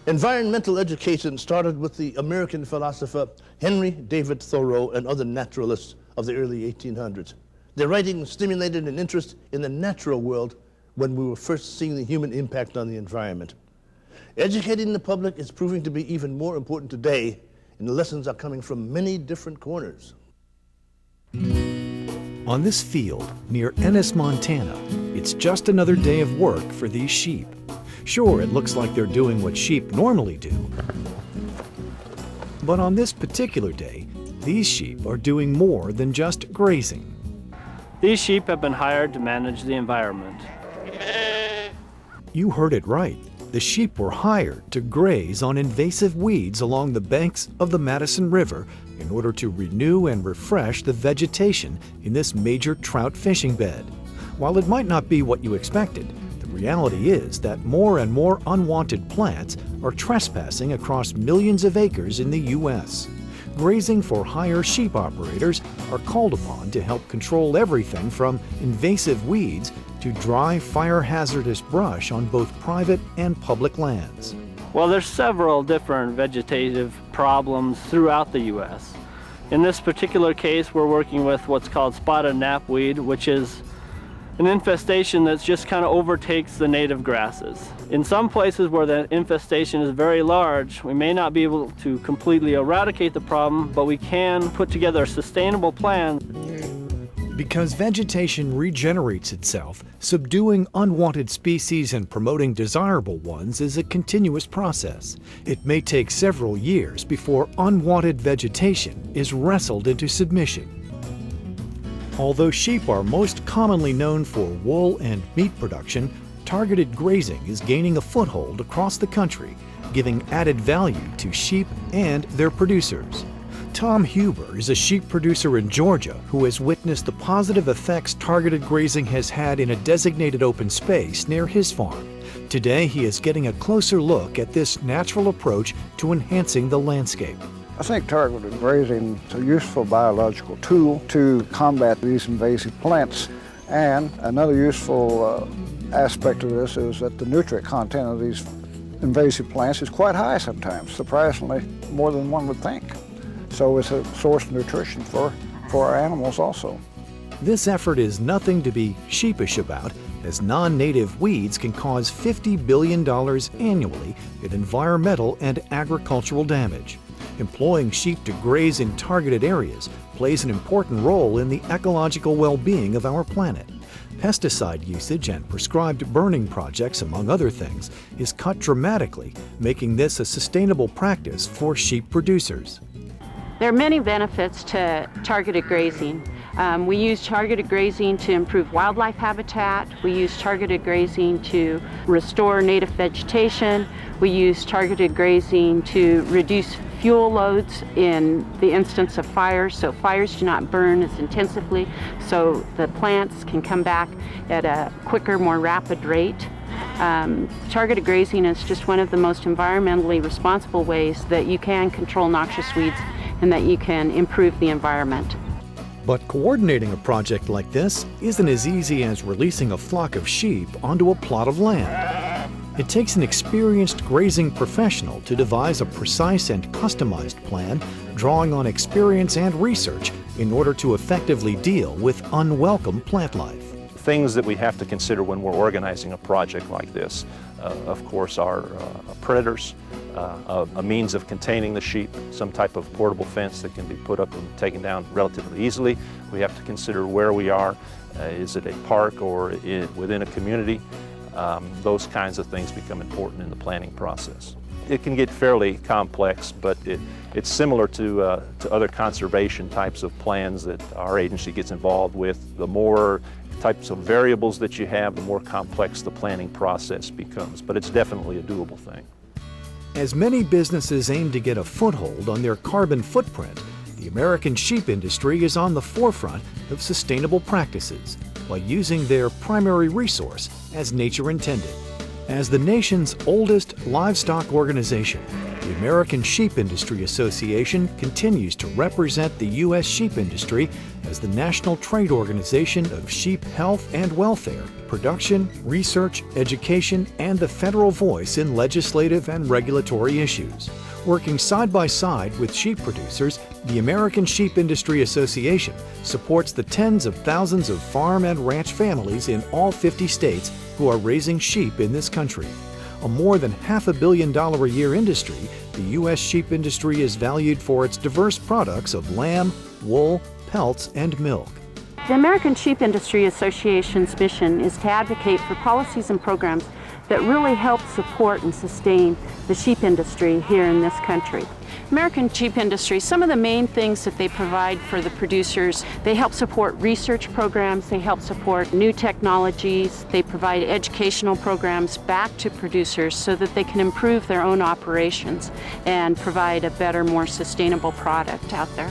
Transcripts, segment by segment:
Environmental education started with the American philosopher Henry David Thoreau and other naturalists of the early 1800s. Their writings stimulated an interest in the natural world when we were first seeing the human impact on the environment. Educating the public is proving to be even more important today, and the lessons are coming from many different corners. On this field near Ennis, Montana, it's just another day of work for these sheep. Sure, it looks like they're doing what sheep normally do, but on this particular day, these sheep are doing more than just grazing. These sheep have been hired to manage the environment. You heard it right. The sheep were hired to graze on invasive weeds along the banks of the Madison River in order to renew and refresh the vegetation in this major trout fishing bed. While it might not be what you expected, the reality is that more and more unwanted plants are trespassing across millions of acres in the U.S. Grazing for hire sheep operators are called upon to help control everything from invasive weeds to dry, fire-hazardous brush on both private and public lands. Well, there's several different vegetative problems throughout the U.S. In this particular case, we're working with what's called spotted knapweed, which is an infestation that just kind of overtakes the native grasses. In some places where the infestation is very large, we may not be able to completely eradicate the problem, but we can put together a sustainable plan. Because vegetation regenerates itself, subduing unwanted species and promoting desirable ones is a continuous process. It may take several years before unwanted vegetation is wrestled into submission. Although sheep are most commonly known for wool and meat production, targeted grazing is gaining a foothold across the country, giving added value to sheep and their producers. Tom Huber is a sheep producer in Georgia who has witnessed the positive effects targeted grazing has had in a designated open space near his farm. Today, he is getting a closer look at this natural approach to enhancing the landscape. I think targeted grazing is a useful biological tool to combat these invasive plants. And another useful aspect of this is that the nutrient content of these invasive plants is quite high sometimes, surprisingly more than one would think. So it's a source of nutrition for our animals also. This effort is nothing to be sheepish about, as non-native weeds can cause $50 billion annually in environmental and agricultural damage. Employing sheep to graze in targeted areas plays an important role in the ecological well-being of our planet. Pesticide usage and prescribed burning projects, among other things, is cut dramatically, making this a sustainable practice for sheep producers. There are many benefits to targeted grazing. We use targeted grazing to improve wildlife habitat. We use targeted grazing to restore native vegetation. We use targeted grazing to reduce fuel loads in the instance of fires, so fires do not burn as intensively, so the plants can come back at a quicker, more rapid rate. Targeted grazing is just one of the most environmentally responsible ways that you can control noxious weeds and that you can improve the environment. But coordinating a project like this isn't as easy as releasing a flock of sheep onto a plot of land. It takes an experienced grazing professional to devise a precise and customized plan, drawing on experience and research in order to effectively deal with unwelcome plant life. Things that we have to consider when we're organizing a project like this, of course, are predators, a means of containing the sheep, some type of portable fence that can be put up and taken down relatively easily. We have to consider where we are. Is it a park or within a community? Those kinds of things become important in the planning process. It can get fairly complex, but it's similar to other conservation types of plans that our agency gets involved with. The more types of variables that you have, the more complex the planning process becomes, but it's definitely a doable thing. As many businesses aim to get a foothold on their carbon footprint, the American sheep industry is on the forefront of sustainable practices by using their primary resource as nature intended. As the nation's oldest livestock organization, the American Sheep Industry Association continues to represent the U.S. sheep industry as the national trade organization of sheep health and welfare, production, research, education, and the federal voice in legislative and regulatory issues. Working side by side with sheep producers, the American Sheep Industry Association supports the tens of thousands of farm and ranch families in all 50 states who are raising sheep in this country. A more than $500 million a year industry, the U.S. sheep industry is valued for its diverse products of lamb, wool, pelts, and milk. The American Sheep Industry Association's mission is to advocate for policies and programs that really help support and sustain the sheep industry here in this country. American Sheep Industry, some of the main things that they provide for the producers, they help support research programs, they help support new technologies, they provide educational programs back to producers so that they can improve their own operations and provide a better, more sustainable product out there.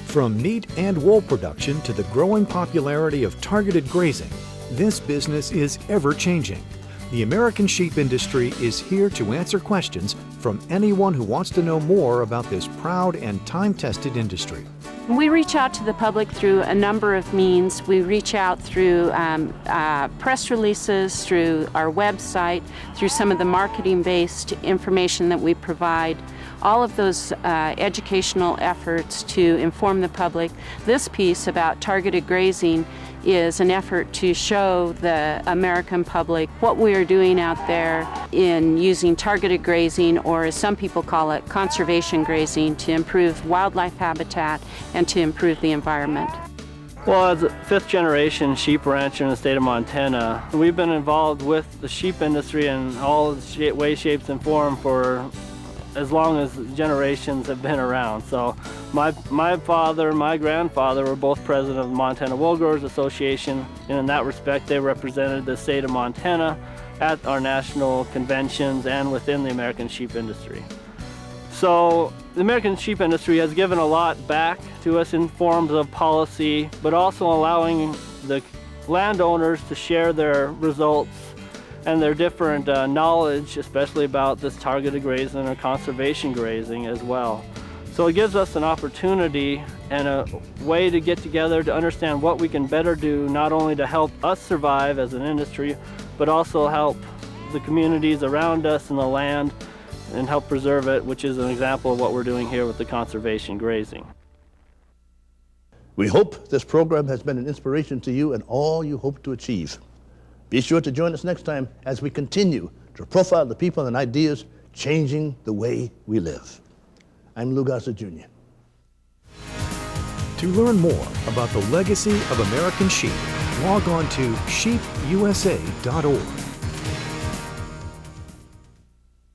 From meat and wool production to the growing popularity of targeted grazing, this business is ever-changing. The American sheep industry is here to answer questions from anyone who wants to know more about this proud and time-tested industry. We reach out to the public through a number of means. We reach out through press releases, through our website, through some of the marketing-based information that we provide. All of those educational efforts to inform the public. This piece about targeted grazing is an effort to show the American public what we are doing out there in using targeted grazing, or as some people call it, conservation grazing, to improve wildlife habitat and to improve the environment. Well, as a fifth-generation sheep rancher in the state of Montana, we've been involved with the sheep industry in all ways, shapes, and form for as long as generations have been around. So my father and my grandfather were both president of the Montana Wool Growers Association, and in that respect they represented the state of Montana at our national conventions and within the American sheep industry. So the American sheep industry has given a lot back to us in forms of policy, but also allowing the landowners to share their results and their different knowledge, especially about this targeted grazing or conservation grazing as well. So it gives us an opportunity and a way to get together to understand what we can better do, not only to help us survive as an industry, but also help the communities around us and the land and help preserve it, which is an example of what we're doing here with the conservation grazing. We hope this program has been an inspiration to you and all you hope to achieve. Be sure to join us next time as we continue to profile the people and ideas changing the way we live. I'm Lou Gossett Jr. To learn more about the legacy of American sheep, log on to sheepusa.org.